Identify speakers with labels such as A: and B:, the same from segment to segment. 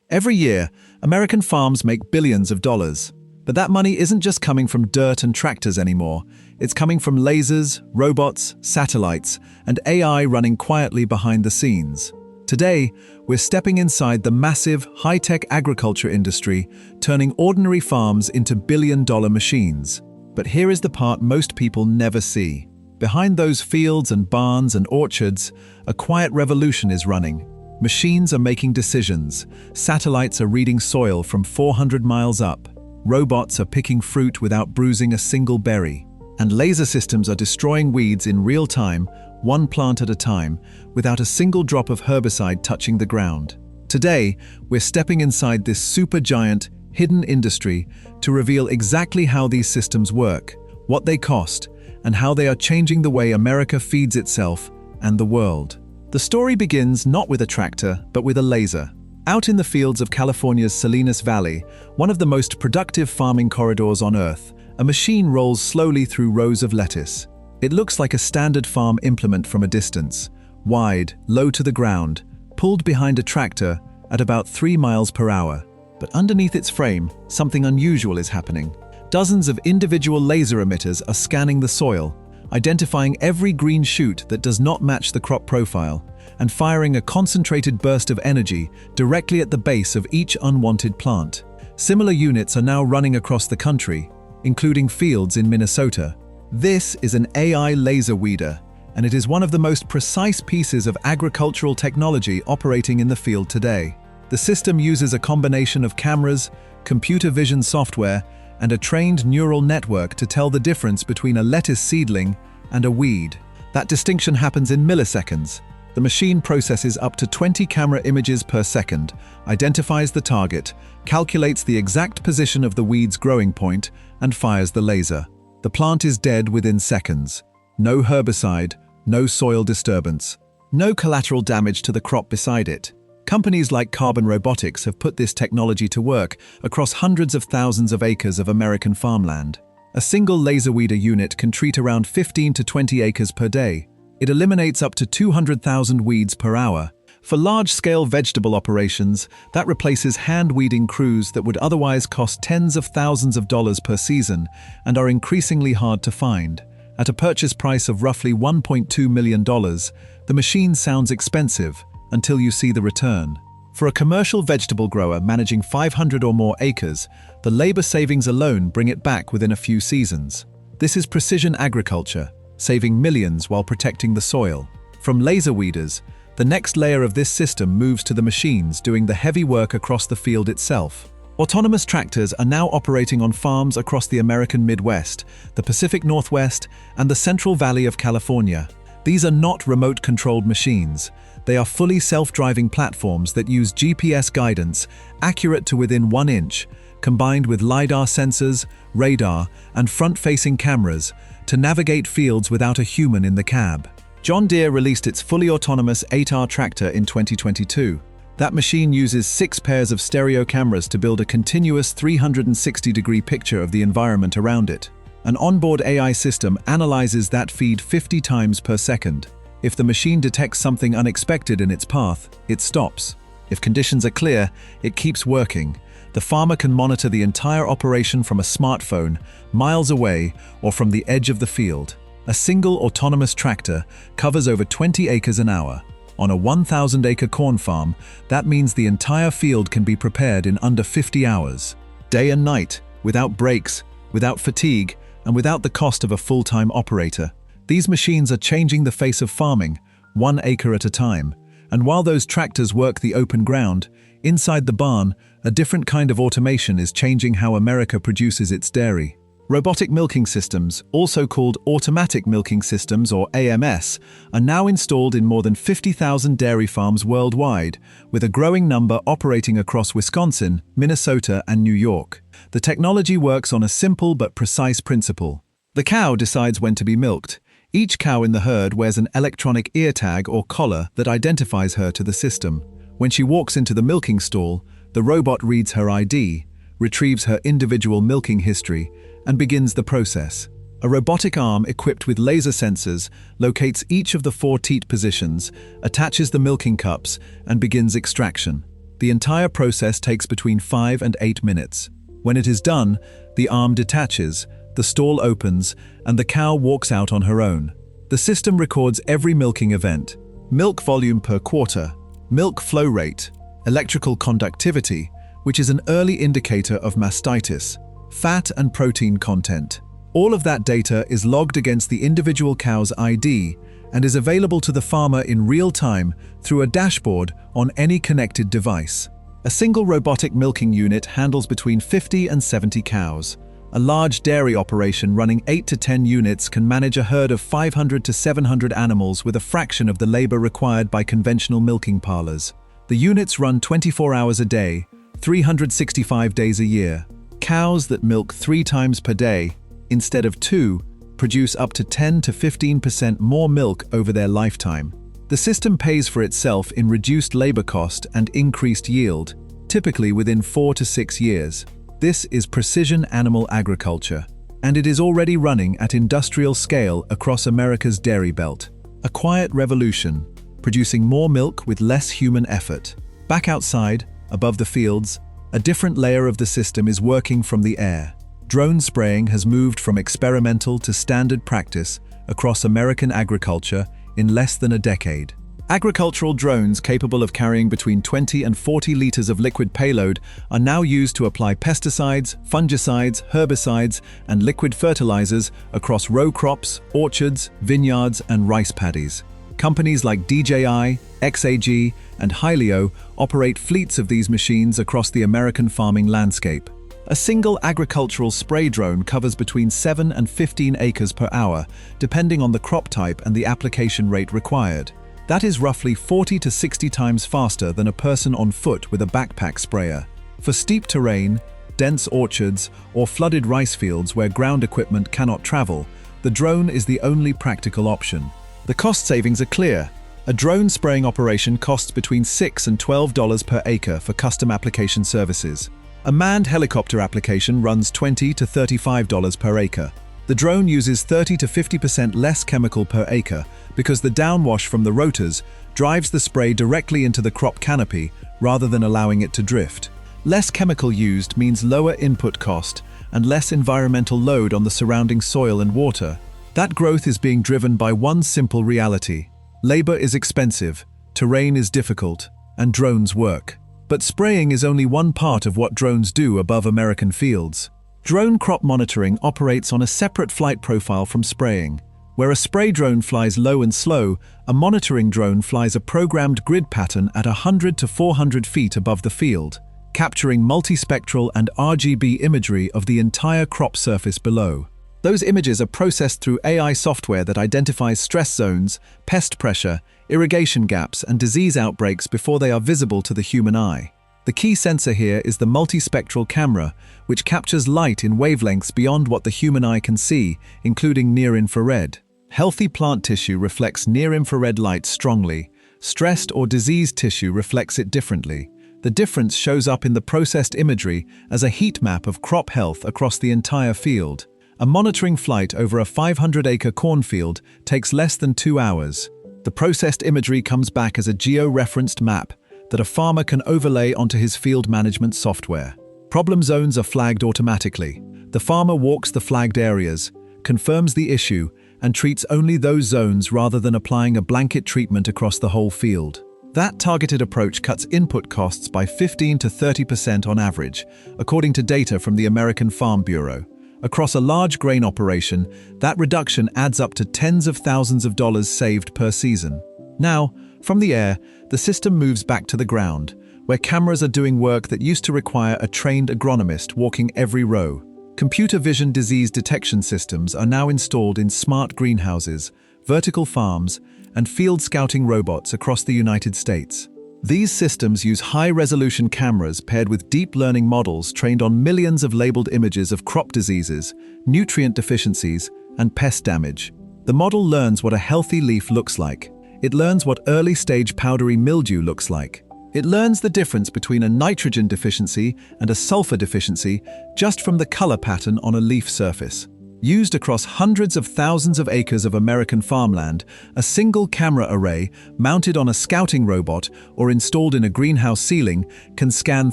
A: Every year, American farms make billions of dollars. But that money isn't just coming from dirt and tractors anymore. It's coming from lasers, robots, satellites, and AI running quietly behind the scenes. Today, we're stepping inside the massive, high-tech agriculture industry, turning ordinary farms into billion-dollar machines. But here is the part most people never see. Behind those fields and barns and orchards, a quiet revolution is running. Machines are making decisions. Satellites are reading soil from 400 miles up. Robots are picking fruit without bruising a single berry. And laser systems are destroying weeds in real time, one plant at a time, without a single drop of herbicide touching the ground. Today, we're stepping inside this supergiant, hidden industry to reveal exactly how these systems work, what they cost, and how they are changing the way America feeds itself and the world. The story begins not with a tractor, but with a laser. Out in the fields of California's Salinas Valley, one of the most productive farming corridors on Earth, a machine rolls slowly through rows of lettuce. It looks like a standard farm implement from a distance, wide, low to the ground, pulled behind a tractor at about 3 miles per hour. But underneath its frame, something unusual is happening. Dozens of individual laser emitters are scanning the soil, identifying every green shoot that does not match the crop profile, and firing a concentrated burst of energy directly at the base of each unwanted plant. Similar units are now running across the country, including fields in Minnesota. This is an AI laser weeder, and it is one of the most precise pieces of agricultural technology operating in the field today. The system uses a combination of cameras, computer vision software, and a trained neural network to tell the difference between a lettuce seedling and a weed. That distinction happens in milliseconds. The machine processes up to 20 camera images per second, identifies the target, calculates the exact position of the weed's growing point, and fires the laser. The plant is dead within seconds. No herbicide, no soil disturbance, no collateral damage to the crop beside it. Companies like Robotics have put this technology to work across hundreds of thousands of acres of American farmland. A single laser weeder unit can treat around 15 to 20 acres per day. It eliminates up to 200,000 weeds per hour. For large-scale vegetable operations, that replaces hand-weeding crews that would otherwise cost tens of thousands of dollars per season and are increasingly hard to find. At a purchase price of roughly $1.2 million, the machine sounds expensive, until you see the return. For a commercial vegetable grower managing 500 or more acres, the labor savings alone bring it back within a few seasons. This is precision agriculture, saving millions while protecting the soil. From laser weeders, the next layer of this system moves to the machines doing the heavy work across the field itself. Autonomous tractors are now operating on farms across the American Midwest, the Pacific Northwest, and the Central Valley of California. These are not remote-controlled machines. They are fully self-driving platforms that use GPS guidance, accurate to within 1 inch, combined with LiDAR sensors, radar, and front-facing cameras to navigate fields without a human in the cab. John Deere released its fully autonomous 8R tractor in 2022. That machine uses 6 pairs of stereo cameras to build a continuous 360-degree picture of the environment around it. An onboard AI system analyzes that feed 50 times per second. If the machine detects something unexpected in its path, it stops. If conditions are clear, it keeps working. The farmer can monitor the entire operation from a smartphone, miles away, or from the edge of the field. A single autonomous tractor covers over 20 acres an hour. On a 1,000-acre corn farm, that means the entire field can be prepared in under 50 hours. Day and night, without breaks, without fatigue, and without the cost of a full-time operator. These machines are changing the face of farming, 1 acre at a time. And while those tractors work the open ground, inside the barn, a different kind of automation is changing how America produces its dairy. Robotic milking systems, also called automatic milking systems or AMS, are now installed in more than 50,000 dairy farms worldwide, with a growing number operating across Wisconsin, Minnesota, and New York. The technology works on a simple but precise principle. The cow decides when to be milked. Each cow in the herd wears an electronic ear tag or collar that identifies her to the system. When she walks into the milking stall, the robot reads her ID, retrieves her individual milking history, and begins the process. A robotic arm equipped with laser sensors locates each of the 4 teat positions, attaches the milking cups, and begins extraction. The entire process takes between 5 and 8 minutes. When it is done, the arm detaches, the stall opens, and the cow walks out on her own. The system records every milking event: milk volume per quarter, milk flow rate, electrical conductivity, which is an early indicator of mastitis, fat and protein content. All of that data is logged against the individual cow's ID and is available to the farmer in real time through a dashboard on any connected device. A single robotic milking unit handles between 50 and 70 cows. A large dairy operation running 8 to 10 units can manage a herd of 500 to 700 animals with a fraction of the labor required by conventional milking parlors. The units run 24 hours a day, 365 days a year. Cows that milk 3 times per day, instead of 2, produce up to 10 to 15% more milk over their lifetime. The system pays for itself in reduced labor cost and increased yield, typically within 4 to 6 years. This is precision animal agriculture, and it is already running at industrial scale across America's dairy belt. A quiet revolution, producing more milk with less human effort. Back outside, above the fields, a different layer of the system is working from the air. Drone spraying has moved from experimental to standard practice across American agriculture in less than a decade. Agricultural drones capable of carrying between 20 and 40 liters of liquid payload are now used to apply pesticides, fungicides, herbicides, and liquid fertilizers across row crops, orchards, vineyards, and rice paddies. Companies like DJI, XAG, and Hylio operate fleets of these machines across the American farming landscape. A single agricultural spray drone covers between 7 and 15 acres per hour, depending on the crop type and the application rate required. That is roughly 40 to 60 times faster than a person on foot with a backpack sprayer. For steep terrain, dense orchards, or flooded rice fields where ground equipment cannot travel, the drone is the only practical option. The cost savings are clear. A drone spraying operation costs between $6 and $12 per acre for custom application services. A manned helicopter application runs $20 to $35 per acre. The drone uses 30 to 50% less chemical per acre because the downwash from the rotors drives the spray directly into the crop canopy rather than allowing it to drift. Less chemical used means lower input cost and less environmental load on the surrounding soil and water. That growth is being driven by one simple reality. Labor is expensive, terrain is difficult, and drones work. But spraying is only one part of what drones do above American fields. Drone crop monitoring operates on a separate flight profile from spraying. Where a spray drone flies low and slow, a monitoring drone flies a programmed grid pattern at 100 to 400 feet above the field, capturing multispectral and RGB imagery of the entire crop surface below. Those images are processed through AI software that identifies stress zones, pest pressure, irrigation gaps, and disease outbreaks before they are visible to the human eye. The key sensor here is the multispectral camera, which captures light in wavelengths beyond what the human eye can see, including near-infrared. Healthy plant tissue reflects near-infrared light strongly. Stressed or diseased tissue reflects it differently. The difference shows up in the processed imagery as a heat map of crop health across the entire field. A monitoring flight over a 500-acre cornfield takes less than 2 hours. The processed imagery comes back as a geo-referenced map that a farmer can overlay onto his field management software. Problem zones are flagged automatically. The farmer walks the flagged areas, confirms the issue, and treats only those zones rather than applying a blanket treatment across the whole field. That targeted approach cuts input costs by 15 to 30% on average, according to data from the American Farm Bureau. Across a large grain operation, that reduction adds up to tens of thousands of dollars saved per season. Now, from the air, the system moves back to the ground, where cameras are doing work that used to require a trained agronomist walking every row. Computer vision disease detection systems are now installed in smart greenhouses, vertical farms, and field scouting robots across the United States. These systems use high-resolution cameras paired with deep learning models trained on millions of labeled images of crop diseases, nutrient deficiencies, and pest damage. The model learns what a healthy leaf looks like. It learns what early-stage powdery mildew looks like. It learns the difference between a nitrogen deficiency and a sulfur deficiency just from the color pattern on a leaf surface. Used across hundreds of thousands of acres of American farmland, a single camera array, mounted on a scouting robot or installed in a greenhouse ceiling, can scan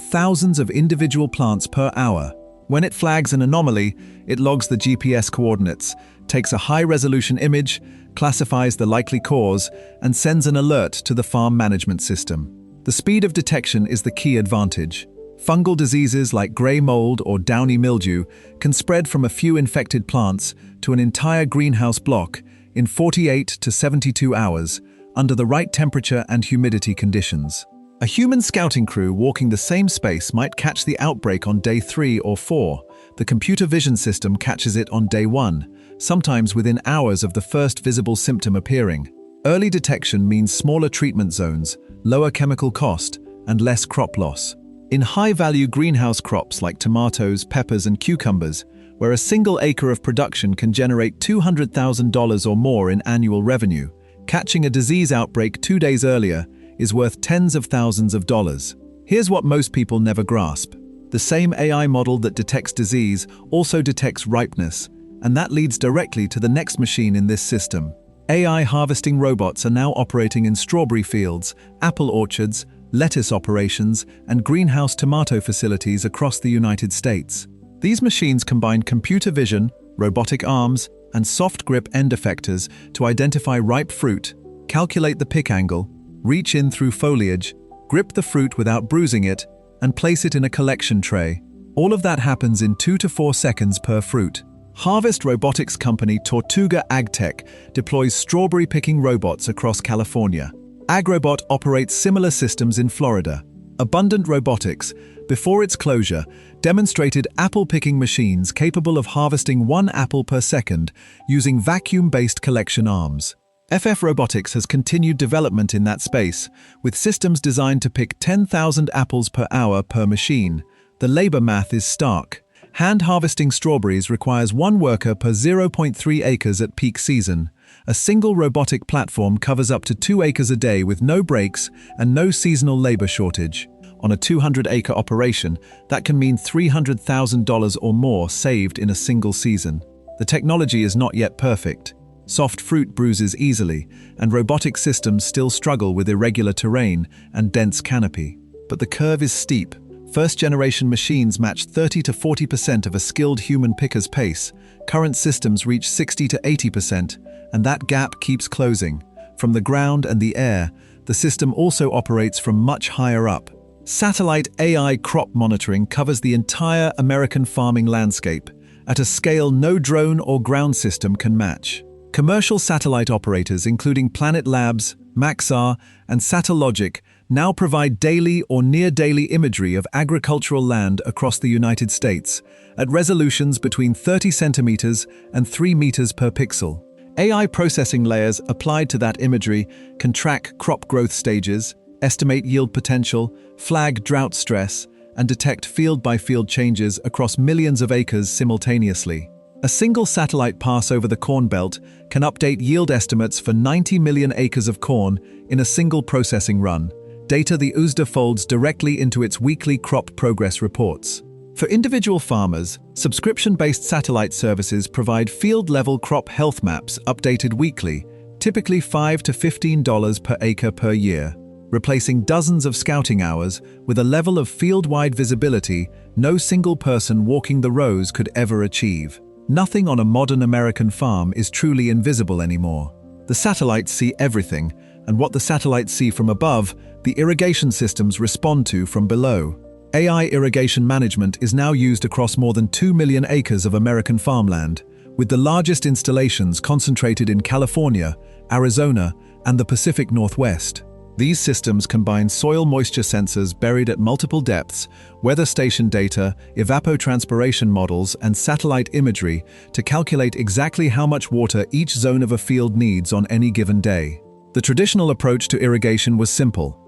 A: thousands of individual plants per hour. When it flags an anomaly, it logs the GPS coordinates, takes a high-resolution image, classifies the likely cause, and sends an alert to the farm management system. The speed of detection is the key advantage. Fungal diseases like grey mold or downy mildew can spread from a few infected plants to an entire greenhouse block in 48 to 72 hours under the right temperature and humidity conditions. A human scouting crew walking the same space might catch the outbreak on day 3 or 4. The computer vision system catches it on day 1, sometimes within hours of the first visible symptom appearing. Early detection means smaller treatment zones, lower chemical cost, and less crop loss. In high-value greenhouse crops like tomatoes, peppers, and cucumbers, where a single acre of production can generate $200,000 or more in annual revenue, catching a disease outbreak 2 days earlier is worth tens of thousands of dollars. Here's what most people never grasp. The same AI model that detects disease also detects ripeness, and that leads directly to the next machine in this system. AI harvesting robots are now operating in strawberry fields, apple orchards, lettuce operations, and greenhouse tomato facilities across the United States. These machines combine computer vision, robotic arms, and soft grip end effectors to identify ripe fruit, calculate the pick angle, reach in through foliage, grip the fruit without bruising it, and place it in a collection tray. All of that happens in 2 to 4 seconds per fruit. Harvest robotics company Tortuga AgTech deploys strawberry picking robots across California. AgRobot operates similar systems in Florida. Abundant Robotics, before its closure, demonstrated apple-picking machines capable of harvesting 1 apple per second using vacuum-based collection arms. FF Robotics has continued development in that space, with systems designed to pick 10,000 apples per hour per machine. The labor math is stark. Hand-harvesting strawberries requires 1 worker per 0.3 acres at peak season. A single robotic platform covers up to 2 acres a day with no breaks and no seasonal labor shortage. On a 200-acre operation, that can mean $300,000 or more saved in a single season. The technology is not yet perfect. Soft fruit bruises easily, and robotic systems still struggle with irregular terrain and dense canopy. But the curve is steep. First-generation machines match 30 to 40% of a skilled human picker's pace. Current systems reach 60 to 80%, and that gap keeps closing. From the ground and the air, the system also operates from much higher up. Satellite AI crop monitoring covers the entire American farming landscape, at a scale no drone or ground system can match. Commercial satellite operators, including Planet Labs, Maxar, and Satellogic, now provide daily or near-daily imagery of agricultural land across the United States, at resolutions between 30 centimeters and 3 meters per pixel. AI processing layers applied to that imagery can track crop growth stages, estimate yield potential, flag drought stress, and detect field-by-field changes across millions of acres simultaneously. A single satellite pass over the Corn Belt can update yield estimates for 90 million acres of corn in a single processing run, data the USDA folds directly into its weekly crop progress reports. For individual farmers, subscription-based satellite services provide field-level crop health maps updated weekly, typically $5 to $15 per acre per year, replacing dozens of scouting hours with a level of field-wide visibility no single person walking the rows could ever achieve. Nothing on a modern American farm is truly invisible anymore. The satellites see everything, and what the satellites see from above, the irrigation systems respond to from below. AI irrigation management is now used across more than 2 million acres of American farmland, with the largest installations concentrated in California, Arizona, and the Pacific Northwest. These systems combine soil moisture sensors buried at multiple depths, weather station data, evapotranspiration models, and satellite imagery to calculate exactly how much water each zone of a field needs on any given day. The traditional approach to irrigation was simple.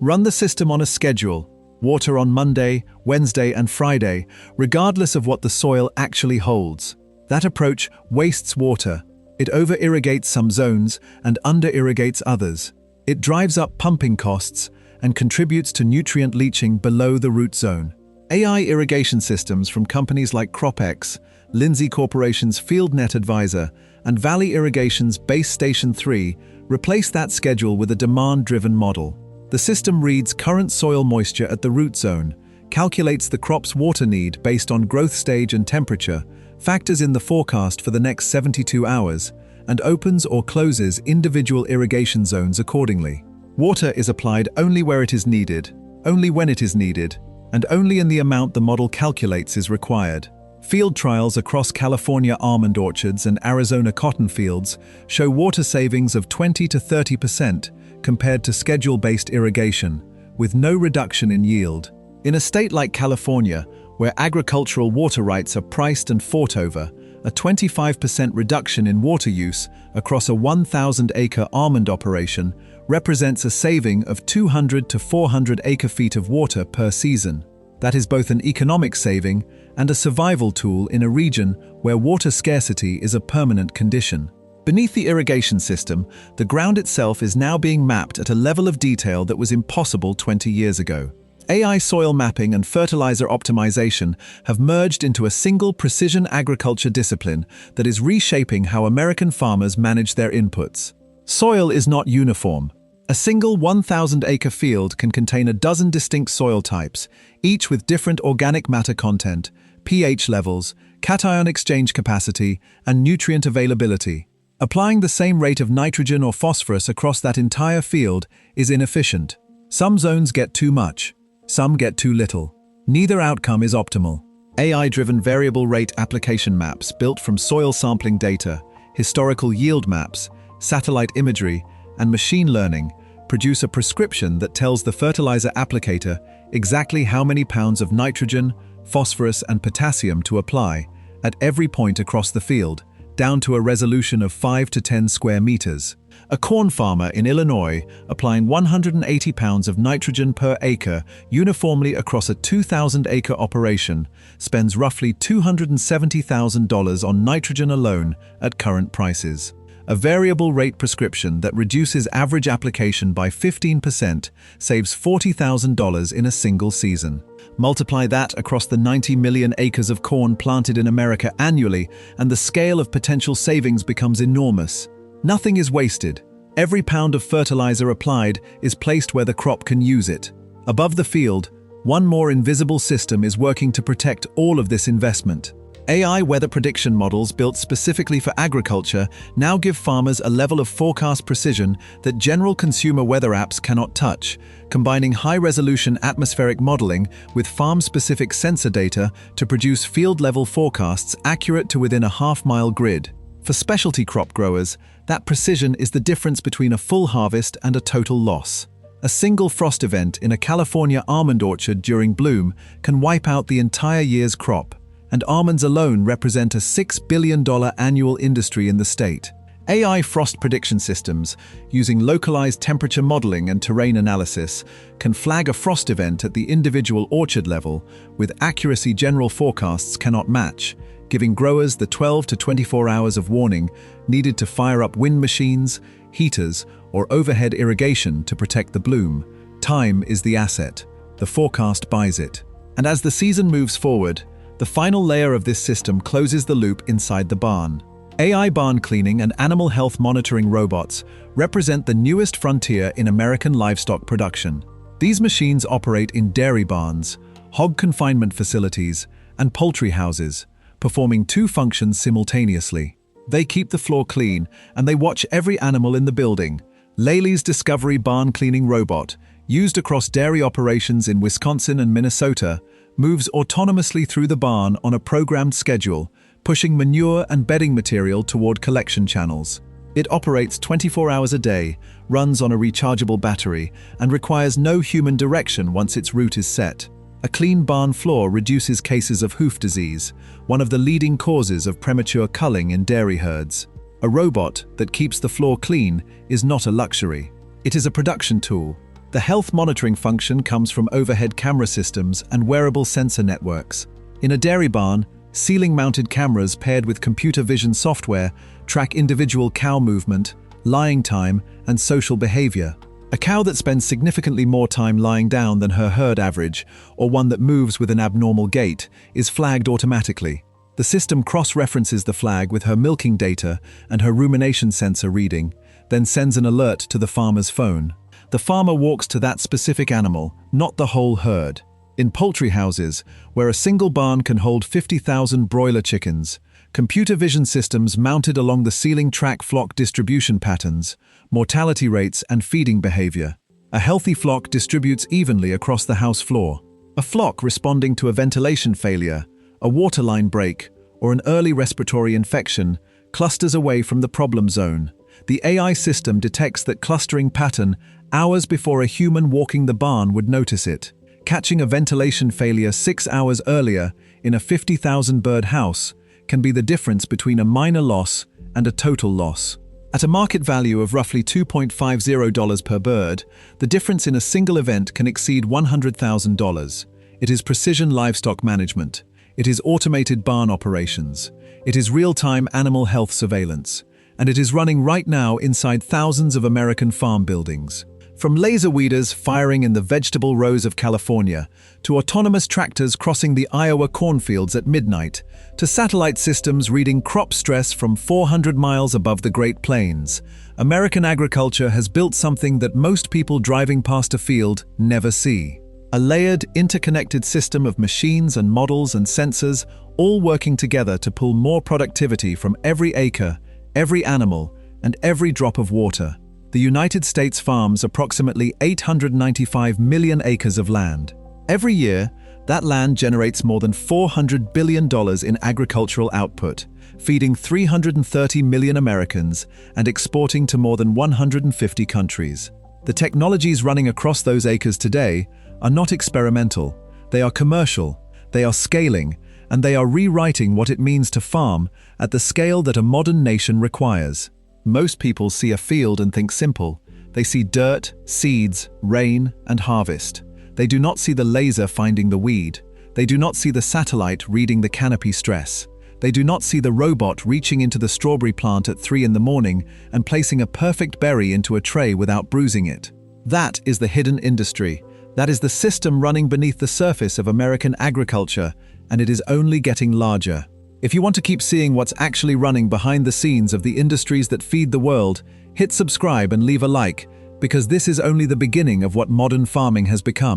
A: Run the system on a schedule, water on Monday, Wednesday, and Friday, regardless of what the soil actually holds. That approach wastes water. It over-irrigates some zones and under-irrigates others. It drives up pumping costs and contributes to nutrient leaching below the root zone. AI irrigation systems from companies like CropX, Lindsay Corporation's FieldNet Advisor, and Valley Irrigation's Base Station 3 replace that schedule with a demand-driven model. The system reads current soil moisture at the root zone, calculates the crop's water need based on growth stage and temperature, factors in the forecast for the next 72 hours, and opens or closes individual irrigation zones accordingly. Water is applied only where it is needed, only when it is needed, and only in the amount the model calculates is required. Field trials across California almond orchards and Arizona cotton fields show water savings of 20 to 30% compared to schedule-based irrigation, with no reduction in yield. In a state like California, where agricultural water rights are priced and fought over, a 25% reduction in water use across a 1,000-acre almond operation represents a saving of 200 to 400 acre-feet of water per season. That is both an economic saving and a survival tool in a region where water scarcity is a permanent condition. Beneath the irrigation system, the ground itself is now being mapped at a level of detail that was impossible 20 years ago. AI soil mapping and fertilizer optimization have merged into a single precision agriculture discipline that is reshaping how American farmers manage their inputs. Soil is not uniform. A single 1,000-acre field can contain a dozen distinct soil types, each with different organic matter content, pH levels, cation exchange capacity, and nutrient availability. Applying the same rate of nitrogen or phosphorus across that entire field is inefficient. Some zones get too much. Some get too little. Neither outcome is optimal. AI-driven variable rate application maps built from soil sampling data, historical yield maps, satellite imagery, and machine learning produce a prescription that tells the fertilizer applicator exactly how many pounds of nitrogen, phosphorus, and potassium to apply at every point across the field, down to a resolution of 5 to 10 square meters. A corn farmer in Illinois applying 180 pounds of nitrogen per acre uniformly across a 2,000-acre operation spends roughly $270,000 on nitrogen alone at current prices. A variable rate prescription that reduces average application by 15% saves $40,000 in a single season. Multiply that across the 90 million acres of corn planted in America annually, and the scale of potential savings becomes enormous. Nothing is wasted. Every pound of fertilizer applied is placed where the crop can use it. Above the field, one more invisible system is working to protect all of this investment. AI weather prediction models built specifically for agriculture now give farmers a level of forecast precision that general consumer weather apps cannot touch, combining high-resolution atmospheric modeling with farm-specific sensor data to produce field-level forecasts accurate to within a half-mile grid. For specialty crop growers, that precision is the difference between a full harvest and a total loss. A single frost event in a California almond orchard during bloom can wipe out the entire year's crop, and almonds alone represent a $6 billion annual industry in the state. AI frost prediction systems, using localized temperature modeling and terrain analysis, can flag a frost event at the individual orchard level with accuracy general forecasts cannot match, giving growers the 12 to 24 hours of warning needed to fire up wind machines, heaters, or overhead irrigation to protect the bloom. Time is the asset. The forecast buys it. And as the season moves forward, the final layer of this system closes the loop inside the barn. AI barn cleaning and animal health monitoring robots represent the newest frontier in American livestock production. These machines operate in dairy barns, hog confinement facilities, and poultry houses, performing two functions simultaneously. They keep the floor clean, and they watch every animal in the building. Laley's Discovery barn cleaning robot, used across dairy operations in Wisconsin and Minnesota, moves autonomously through the barn on a programmed schedule, pushing manure and bedding material toward collection channels. It operates 24 hours a day, runs on a rechargeable battery, and requires no human direction once its route is set. A clean barn floor reduces cases of hoof disease, one of the leading causes of premature culling in dairy herds. A robot that keeps the floor clean is not a luxury. It is a production tool. The health monitoring function comes from overhead camera systems and wearable sensor networks. In a dairy barn, ceiling-mounted cameras paired with computer vision software track individual cow movement, lying time, and social behavior. A cow that spends significantly more time lying down than her herd average, or one that moves with an abnormal gait, is flagged automatically. The system cross-references the flag with her milking data and her rumination sensor reading, then sends an alert to the farmer's phone. The farmer walks to that specific animal, not the whole herd. In poultry houses, where a single barn can hold 50,000 broiler chickens, computer vision systems mounted along the ceiling track flock distribution patterns, mortality rates, and feeding behavior. A healthy flock distributes evenly across the house floor. A flock responding to a ventilation failure, a water line break, or an early respiratory infection clusters away from the problem zone. The AI system detects that clustering pattern hours before a human walking the barn would notice it. Catching a ventilation failure 6 hours earlier in a 50,000 bird house can be the difference between a minor loss and a total loss. At a market value of roughly $2.50 per bird, the difference in a single event can exceed $100,000. It is precision livestock management. It is automated barn operations. It is real-time animal health surveillance. And it is running right now inside thousands of American farm buildings. From laser weeders firing in the vegetable rows of California, to autonomous tractors crossing the Iowa cornfields at midnight, to satellite systems reading crop stress from 400 miles above the Great Plains, American agriculture has built something that most people driving past a field never see. A layered, interconnected system of machines and models and sensors, all working together to pull more productivity from every acre, every animal, and every drop of water. The United States farms approximately 895 million acres of land. Every year, that land generates more than $400 billion in agricultural output, feeding 330 million Americans and exporting to more than 150 countries. The technologies running across those acres today are not experimental. They are commercial, they are scaling, and they are rewriting what it means to farm at the scale that a modern nation requires. Most people see a field and think simple. They see dirt, seeds, rain, and harvest. They do not see the laser finding the weed. They do not see the satellite reading the canopy stress. They do not see the robot reaching into the strawberry plant at 3 in the morning and placing a perfect berry into a tray without bruising it. That is the hidden industry. That is the system running beneath the surface of American agriculture, and it is only getting larger. If you want to keep seeing what's actually running behind the scenes of the industries that feed the world, hit subscribe and leave a like, because this is only the beginning of what modern farming has become.